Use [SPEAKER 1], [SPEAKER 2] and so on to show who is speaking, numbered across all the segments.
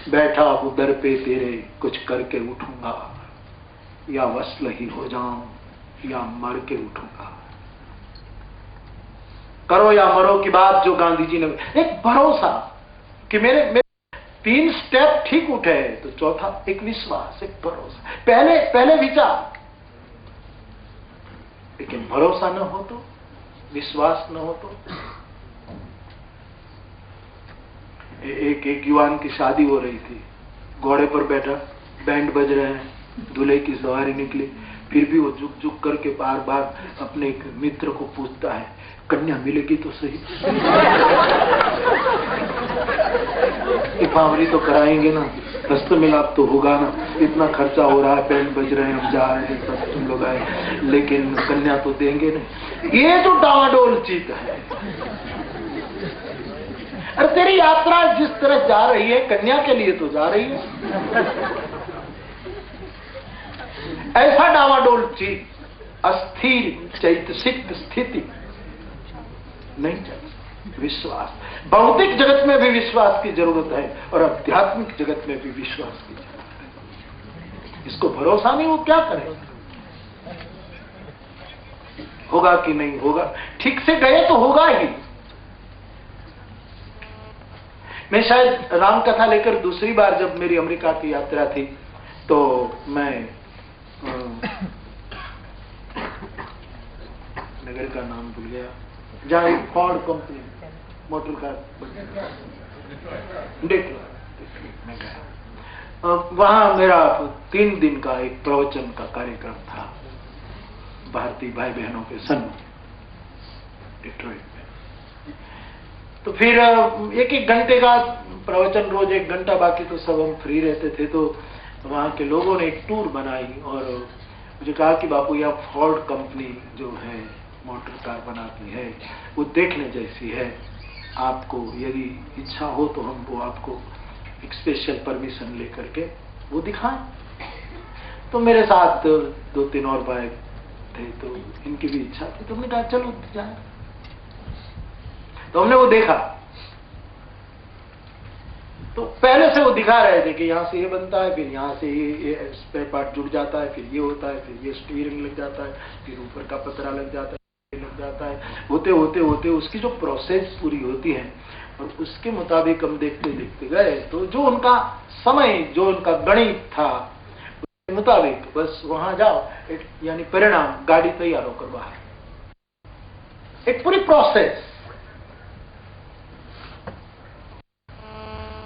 [SPEAKER 1] बैठा हूं दर पे तेरे, कुछ करके उठूंगा, या वसल ही हो जाऊं या मर के उठूंगा। करो या मरो की बात जो गांधी जी ने, एक भरोसा कि मेरे 3 स्टेप ठीक उठे, तो चौथा एक विश्वास, एक भरोसा। पहले विचार, लेकिन भरोसा न हो तो, विश्वास न हो तो। एक युवान की शादी हो रही थी, घोड़े पर बैठा, बैंड बज रहे हैं, दूल्हे की सवारी निकली, फिर भी वो झुक झुक करके बार बार अपने एक मित्र को पूछता है, कन्या मिलेगी तो सही, फावरी तो कराएंगे ना, हस्त मिलाप तो होगा ना, इतना खर्चा हो रहा है, बैंड बज रहे हैं, हम जा रहे हैं, सब तुम लोग आए, लेकिन कन्या तो देंगे नहीं। ये तो डावाडोल चीज है। अरे तेरी यात्रा जिस तरह जा रही है, कन्या के लिए तो जा रही है। ऐसा डावाडोल चीज, अस्थिर चैतसिक स्थिति नहीं चाहिए। विश्वास, भौतिक जगत में भी विश्वास की जरूरत है और आध्यात्मिक जगत में भी विश्वास की जरूरत है। इसको भरोसा नहीं, वो क्या करे? होगा कि नहीं होगा, ठीक से गए तो होगा ही। मैं शायद राम कथा लेकर दूसरी बार जब मेरी अमेरिका की यात्रा थी, तो मैं नगर का नाम भूल गया, जहां एक फोर्ड कंपनी मोटर कार मैं गया। वहां मेरा 3 दिन का एक प्रवचन का कार्यक्रम था भारतीय भाई बहनों के सन्मुख डिट्रॉइट में। तो फिर 1-1 घंटे का प्रवचन, रोज 1 घंटा, बाकी तो सब हम फ्री रहते थे। तो वहां के लोगों ने एक टूर बनाई और मुझे कहा कि बापू यह फोर्ड कंपनी जो है मोटर कार बनाती है, वो देखने जैसी है, आपको यदि इच्छा हो तो हम वो आपको एक स्पेशल परमिशन लेकर के वो दिखाएं। तो मेरे साथ 2-3 और भाई थे, तो इनकी भी इच्छा थी, तो हमने कहा चलो जाए। तो हमने वो देखा। तो पहले से वो दिखा रहे थे कि यहाँ से ये बनता है, फिर यहाँ से ये स्पेयर पार्ट जुड़ जाता है, फिर ये होता है, फिर ये स्टीयरिंग लग जाता है, फिर ऊपर का पतरा लग जाता है, लग जाता है, होते होते होते उसकी जो प्रोसेस पूरी होती है, और उसके मुताबिक हम देखते देखते गए। तो जो उनका समय, जो उनका गणित था, उसके मुताबिक बस वहां जाओ, यानी परिणाम गाड़ी तैयार होकर बाहर। एक पूरी प्रोसेस।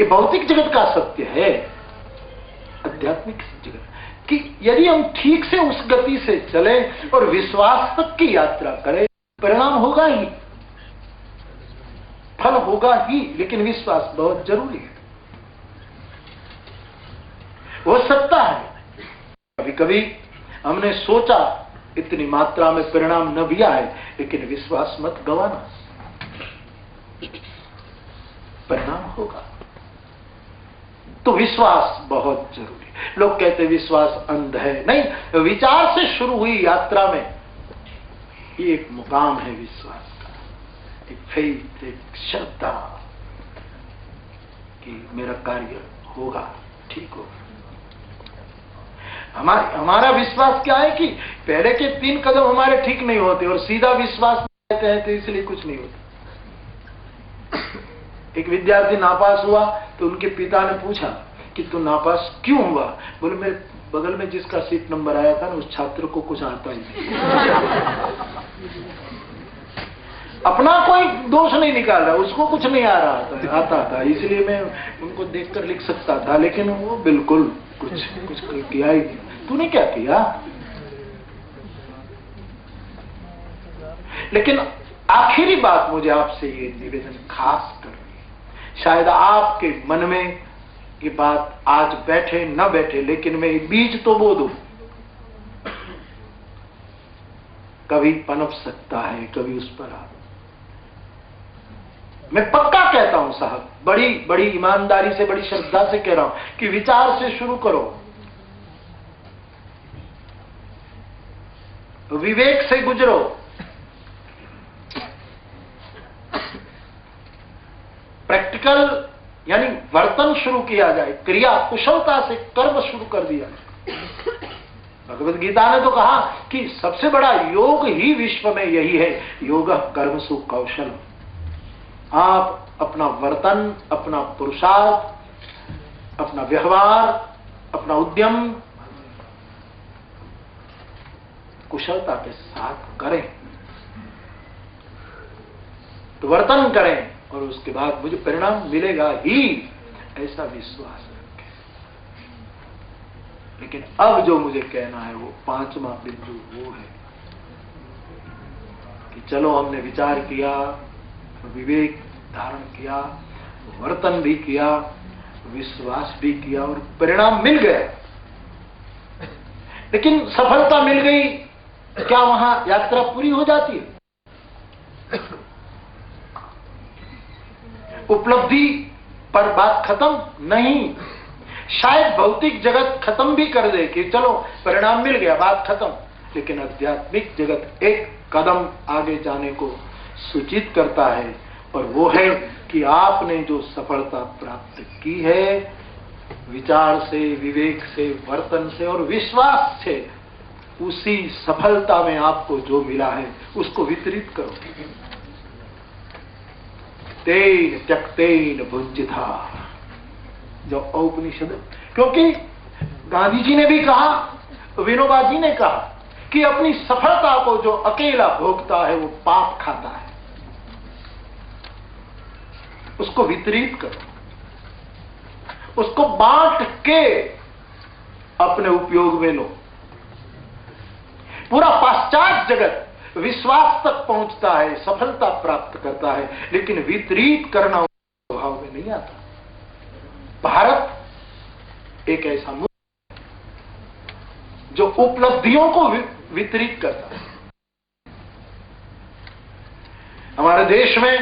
[SPEAKER 1] ये भौतिक जगत का सत्य है। आध्यात्मिक जगत कि यदि हम ठीक से उस गति से चले और विश्वास तक की यात्रा करें, परिणाम होगा ही, फल होगा ही, लेकिन विश्वास बहुत जरूरी है। हो सकता है कभी कभी हमने सोचा इतनी मात्रा में परिणाम न भी आए, लेकिन विश्वास मत गंवाना, परिणाम होगा। तो विश्वास बहुत जरूरी है। लोग कहते विश्वास अंध है, नहीं, विचार से शुरू हुई यात्रा में ये एक मुकाम है विश्वास का, एक फेथ, एक श्रद्धा कि मेरा कार्य होगा, ठीक होगा। हमारा विश्वास क्या है कि पहले के 3 कदम हमारे ठीक नहीं होते और सीधा विश्वास में रहते हैं, तो इसलिए कुछ नहीं होता। एक विद्यार्थी नापास हुआ तो उनके पिता ने पूछा कि तू नापास क्यों हुआ? बोले मेरे बगल में जिसका सीट नंबर आया था ना, उस छात्र को कुछ आता ही नहीं। अपना कोई दोष नहीं निकाल रहा, उसको कुछ नहीं आ रहा था, आता था, इसलिए मैं उनको देखकर लिख सकता था, लेकिन वो बिल्कुल कुछ किया ही नहीं। तूने क्या किया? लेकिन आखिरी बात मुझे आपसे ये निवेदन खास करनी है, शायद आपके मन में ये बात आज बैठे न बैठे, लेकिन मैं बीज तो बो दूं, कभी पनप सकता है, कभी उस पर आ। मैं पक्का कहता हूं साहब, बड़ी बड़ी ईमानदारी से, बड़ी श्रद्धा से कह रहा हूं कि विचार से शुरू करो, विवेक से गुजरो, प्रैक्टिकल यानी वर्तन शुरू किया जाए, क्रिया कुशलता से कर्म शुरू कर दिया जाए। भगवत गीता ने तो कहा कि सबसे बड़ा योग ही विश्व में यही है, योग कर्मसु कौशल। आप अपना वर्तन, अपना पुरुषार्थ, अपना व्यवहार, अपना उद्यम कुशलता के साथ करें, तो वर्तन करें और उसके बाद मुझे परिणाम मिलेगा ही, ऐसा विश्वास रखें। लेकिन अब जो मुझे कहना है वो पांचवा बिंदु वो है कि चलो हमने विचार किया, विवेक धारण किया, वर्तन भी किया, विश्वास भी किया और परिणाम मिल गया, लेकिन सफलता मिल गई, क्या वहां यात्रा पूरी हो जाती है? उपलब्धि पर बात खत्म नहीं। शायद भौतिक जगत खत्म भी कर दे कि चलो परिणाम मिल गया, बात खत्म, लेकिन आध्यात्मिक जगत एक कदम आगे जाने को सूचित करता है, और वो है कि आपने जो सफलता प्राप्त की है, विचार से, विवेक से, वर्तन से और विश्वास से, उसी सफलता में आपको जो मिला है उसको वितरित करो। तेन त्यक्तेन भुज्यथा, जो औपनिषद, क्योंकि गांधी जी ने भी कहा, विनोबा जी ने कहा कि अपनी सफलता को जो अकेला भोगता है वो पाप खाता है, उसको वितरित करो, उसको बांट के अपने उपयोग में लो। पूरा पाश्चात्य जगत विश्वास तक पहुंचता है, सफलता प्राप्त करता है, लेकिन वितरित करना स्वभाव में नहीं आता। भारत एक ऐसा मुल्क है जो उपलब्धियों को वितरित करता है। हमारे देश में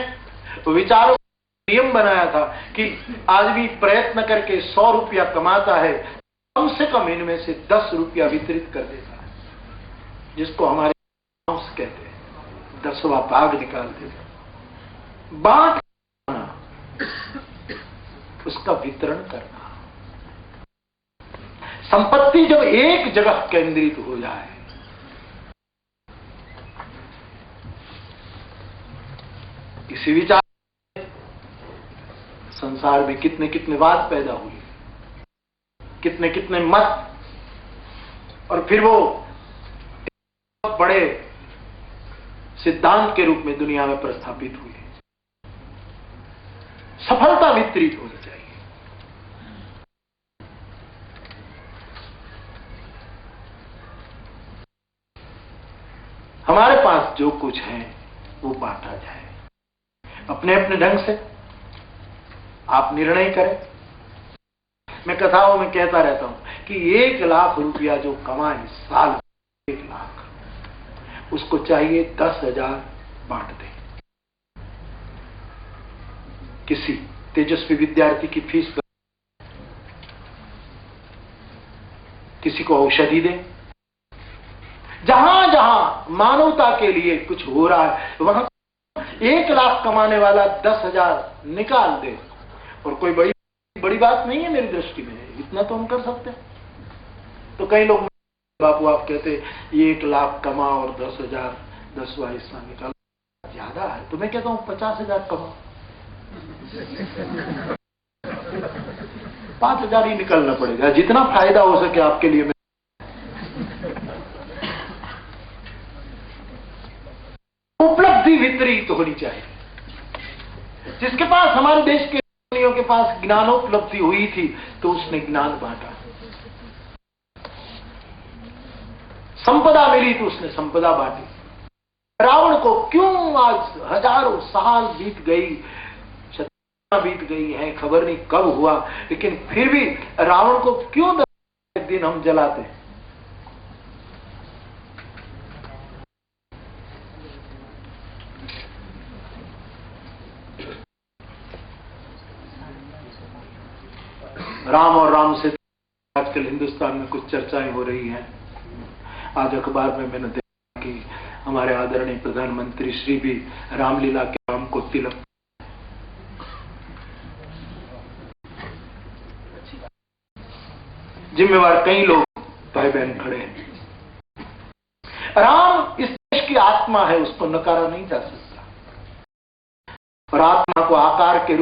[SPEAKER 1] विचारों नियम बनाया था कि आदमी प्रयत्न करके 100 रुपया कमाता है, कम से कम इनमें से 10 रुपया वितरित कर देता है, जिसको हमारे कहते हैं 10वां भाग निकाल देता। बांटना, उसका वितरण करना। संपत्ति जब एक जगह केंद्रित हो जाए, इसी विचार संसार में कितने कितने वाद पैदा हुए, कितने कितने मत, और फिर वो बड़े सिद्धांत के रूप में दुनिया में प्रस्थापित हुए। सफलता वितरित होनी चाहिए। हमारे पास जो कुछ है वो बांटा जाए अपने अपने ढंग से। आप निर्णय करें। मैं कथाओं में कहता रहता हूं कि 1 लाख रुपया जो कमाए साल, 1 लाख, उसको चाहिए 10,000 बांट दें। किसी तेजस्वी विद्यार्थी की फीस, किसी को औषधि दें। जहां जहां मानवता के लिए कुछ हो रहा है, वहां 1 लाख कमाने वाला 10,000 निकाल दे, और कोई बड़ी बात नहीं है मेरी दृष्टि में, इतना तो हम कर सकते हैं। तो कई लोग, बापू आप कहते 1 लाख कमा और 10,000 10वां हिस्सा निकाल, ज्यादा है। तो मैं कहता हूं 50,000 कमाओ, 5,000 ही निकलना पड़ेगा, जितना फायदा हो सके आपके लिए। उपलब्धि वितरित होनी चाहिए। जिसके पास, हमारे देश के के पास ज्ञानोपलब्धि हुई थी तो उसने ज्ञान बांटा, संपदा मिली तो उसने संपदा बांटी। रावण को क्यों आज हजारों साल बीत गई, शताब्दियां बीत गई हैं, खबर नहीं कब हुआ, लेकिन फिर भी रावण को क्यों दिन हम जलाते हैं? राम और राम से आजकल हिंदुस्तान में कुछ चर्चाएं हो रही हैं। आज अखबार में मैंने देखा कि हमारे आदरणीय प्रधानमंत्री श्री भी रामलीला के राम को तिलक। जिम्मेवार कई लोग भाई बहन खड़े हैं। राम इस देश की आत्मा है, उसको नकारा नहीं जा सकता। और आत्मा को आकार के रूप